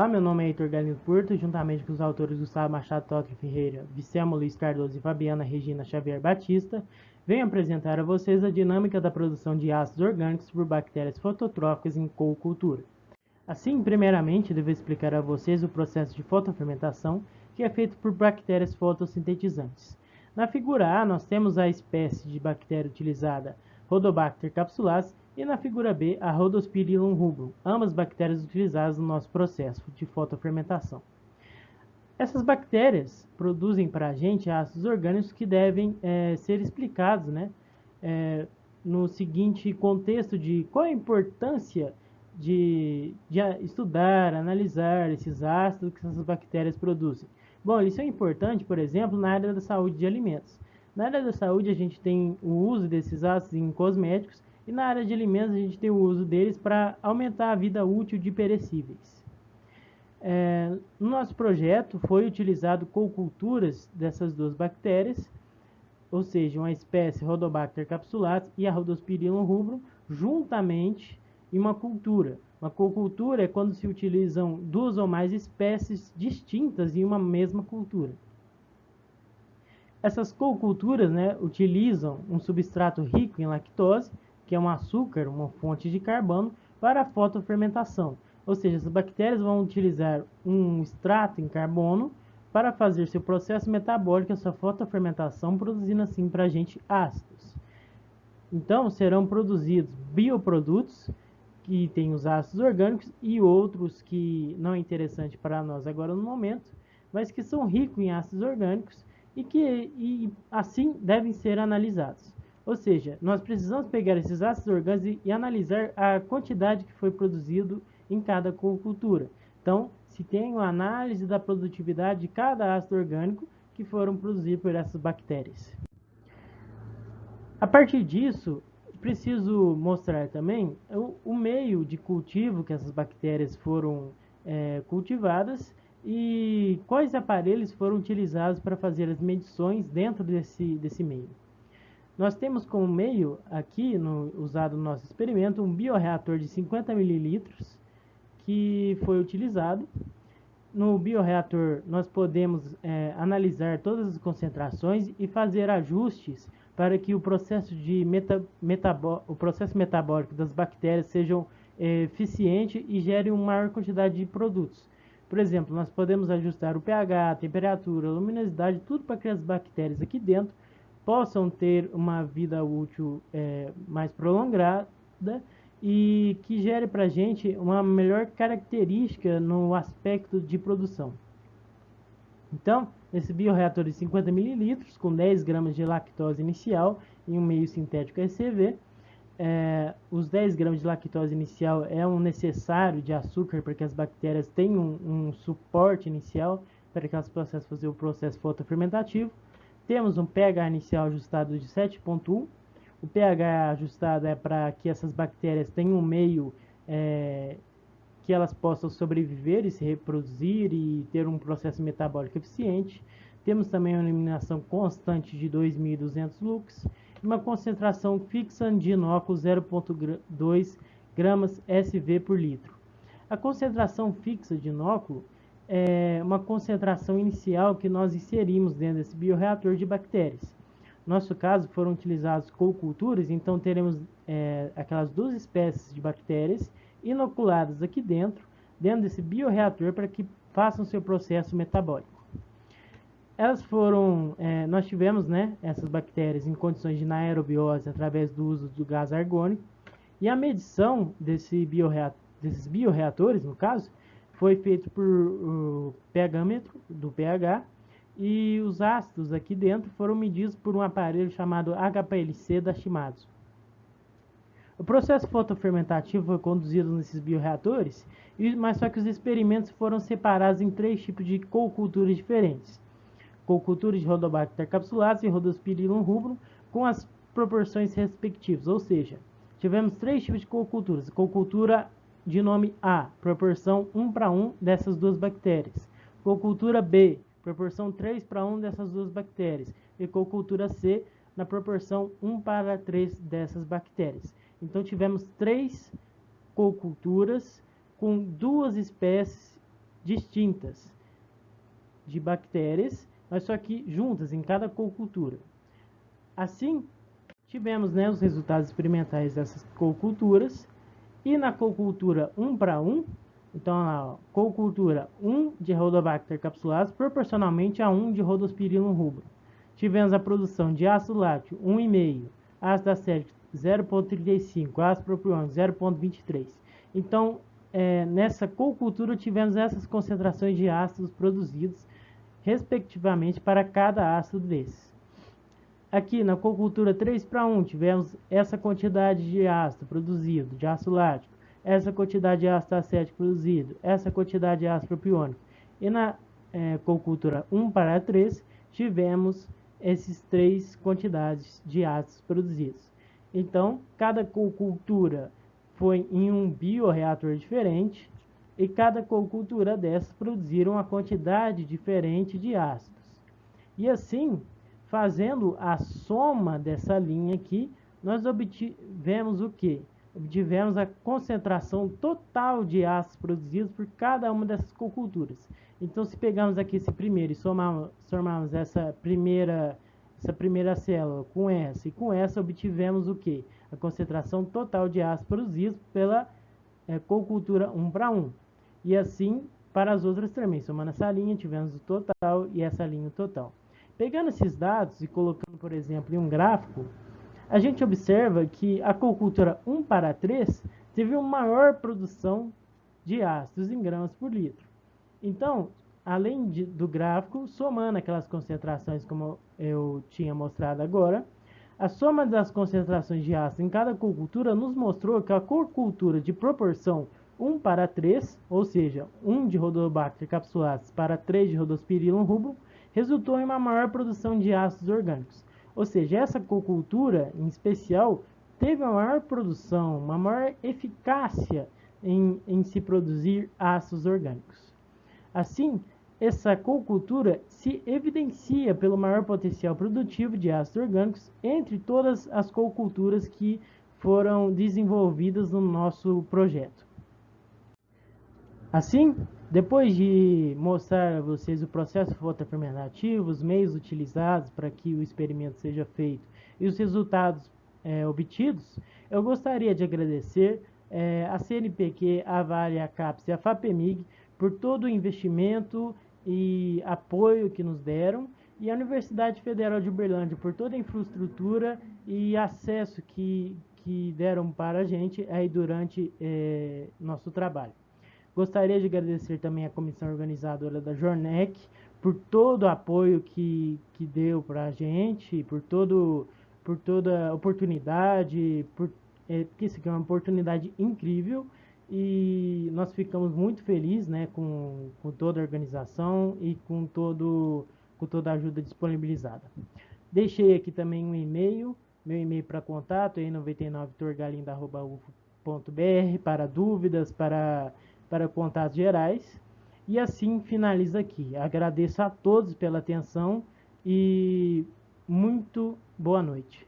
Olá, meu nome é Heitor Galindo Porto, juntamente com os autores Gustavo Machado Totti Ferreira, Vicemo Luiz Cardoso e Fabiana Regina Xavier Batista, venho apresentar a vocês a dinâmica da produção de ácidos orgânicos por bactérias fototróficas em coocultura. Assim, primeiramente, devo explicar a vocês o processo de fotofermentação, que é feito por bactérias fotossintetizantes. Na figura A, nós temos a espécie de bactéria utilizada, Rhodobacter capsularis, e na figura B, a Rhodospirillum rubrum, ambas bactérias utilizadas no nosso processo de fotofermentação. Essas bactérias produzem para a gente ácidos orgânicos que devem ser explicados, no seguinte contexto de qual a importância de estudar, analisar esses ácidos que essas bactérias produzem. Bom, isso é importante, por exemplo, na área da saúde de alimentos. Na área da saúde, a gente tem o uso desses ácidos em cosméticos, e na área de alimentos, a gente tem o uso deles para aumentar a vida útil de perecíveis. No nosso projeto, foi utilizado co-culturas dessas duas bactérias, ou seja, uma espécie Rhodobacter capsularis e a Rhodospirillum rubrum, juntamente em uma cultura. Uma co-cultura é quando se utilizam duas ou mais espécies distintas em uma mesma cultura. Essas co-culturas utilizam um substrato rico em lactose, que é um açúcar, uma fonte de carbono, para a fotofermentação. Ou seja, as bactérias vão utilizar um extrato em carbono para fazer seu processo metabólico, a sua fotofermentação, produzindo assim para a gente ácidos. Então, serão produzidos bioprodutos, que tem os ácidos orgânicos, e outros que não é interessante para nós agora no momento, mas que são ricos em ácidos orgânicos e assim devem ser analisados. Ou seja, nós precisamos pegar esses ácidos orgânicos e analisar a quantidade que foi produzido em cada cultura. Então, se tem uma análise da produtividade de cada ácido orgânico que foram produzidos por essas bactérias. A partir disso, preciso mostrar também o meio de cultivo que essas bactérias foram cultivadas e quais aparelhos foram utilizados para fazer as medições dentro desse meio. Nós temos como meio aqui, usado no nosso experimento, um bioreator de 50 ml que foi utilizado. No bioreator nós podemos analisar todas as concentrações e fazer ajustes para que o processo metabólico das bactérias seja eficiente e gere uma maior quantidade de produtos. Por exemplo, nós podemos ajustar o pH, a temperatura, a luminosidade, tudo para que as bactérias aqui dentro possam ter uma vida útil mais prolongada e que gere para a gente uma melhor característica no aspecto de produção. Então, esse bioreator de 50 ml, com 10 gramas de lactose inicial em um meio sintético SCV, os 10 gramas de lactose inicial é um necessário de açúcar para que as bactérias tenham um suporte inicial para que elas possam fazer o processo fotofermentativo. Temos um pH inicial ajustado de 7,1. O pH ajustado é para que essas bactérias tenham um meio que elas possam sobreviver e se reproduzir e ter um processo metabólico eficiente. Temos também uma eliminação constante de 2.200 lux e uma concentração fixa de inóculo 0,2 gramas SV por litro. A concentração fixa de inóculo é uma concentração inicial que nós inserimos dentro desse bioreator de bactérias. No nosso caso, foram utilizados co-culturas, então teremos aquelas duas espécies de bactérias inoculadas aqui dentro desse bioreator para que façam seu processo metabólico. Nós tivemos essas bactérias em condições de anaerobiose através do uso do gás argônico, e a medição desses bioreatores, no caso, foi feito por pHmetro do pH, e os ácidos aqui dentro foram medidos por um aparelho chamado HPLC da Shimadzu. O processo fotofermentativo foi conduzido nesses bioreatores, mas só que os experimentos foram separados em 3 tipos de co-culturas diferentes. Co-cultura de Rhodobacter capsularis e Rhodospirillum rubrum com as proporções respectivas, ou seja, tivemos 3 tipos de co-culturas. Co-cultura de nome A, proporção 1:1 dessas duas bactérias. Co-cultura B, proporção 3:1 dessas duas bactérias. E co-cultura C, na proporção 1:3 dessas bactérias. Então, tivemos 3 co-culturas com 2 espécies distintas de bactérias, mas só que juntas em cada cocultura. Assim, tivemos, né, os resultados experimentais dessas coculturas, e na cocultura 1 para 1, então a cocultura 1 de Rhodobacter capsularis proporcionalmente a 1 de Rhodospirillum rubrum. Tivemos a produção de ácido lático 1,5, ácido acético 0,35, ácido propiônico 0,23. Então, nessa cocultura tivemos essas concentrações de ácidos produzidos, respectivamente, para cada ácido desses. Aqui na cocultura 3 para 1 tivemos essa quantidade de ácido produzido, de ácido lático, essa quantidade de ácido acético produzido, essa quantidade de ácido propiônico. E na cocultura 1 para 3 tivemos essas 3 quantidades de ácidos produzidos. Então, cada cocultura foi em um bioreator diferente e cada cocultura dessas produziram uma quantidade diferente de ácidos. E assim, fazendo a soma dessa linha aqui, nós obtivemos o quê? Obtivemos a concentração total de ácidos produzidos por cada uma dessas coculturas. Então, se pegarmos aqui esse primeiro e somarmos essa primeira célula com essa e com essa, obtivemos o quê? A concentração total de ácidos produzidos pela cocultura 1 para 1. E assim, para as outras também, somando essa linha, tivemos o total e essa linha o total. Pegando esses dados e colocando, por exemplo, em um gráfico, a gente observa que a cocultura 1 para 3 teve uma maior produção de ácidos em gramas por litro. Então, além do gráfico, somando aquelas concentrações como eu tinha mostrado agora, a soma das concentrações de ácido em cada cocultura nos mostrou que a cocultura de proporção 1 para 3, ou seja, 1 de Rhodobacter capsularis para 3 de Rhodospirillum rubrum, resultou em uma maior produção de ácidos orgânicos. Ou seja, essa cocultura, em especial, teve uma maior produção, uma maior eficácia em se produzir ácidos orgânicos. Assim, essa cocultura se evidencia pelo maior potencial produtivo de ácidos orgânicos entre todas as coculturas que foram desenvolvidas no nosso projeto. Assim, depois de mostrar a vocês o processo fotofermentativo, os meios utilizados para que o experimento seja feito e os resultados obtidos, eu gostaria de agradecer a CNPq, a Vale, a CAPES e a FAPEMIG por todo o investimento e apoio que nos deram, e a Universidade Federal de Uberlândia por toda a infraestrutura e acesso que deram para a gente aí durante nosso trabalho. Gostaria de agradecer também a comissão organizadora da Jornec por todo o apoio que deu para a gente, por toda a oportunidade, porque isso aqui é uma oportunidade incrível e nós ficamos muito felizes, né, com toda a organização e com toda a ajuda disponibilizada. Deixei aqui também um e-mail, meu e-mail para contato é 99torgalinda@ufo.br para dúvidas, para contatos gerais. E assim finalizo aqui. Agradeço a todos pela atenção e muito boa noite.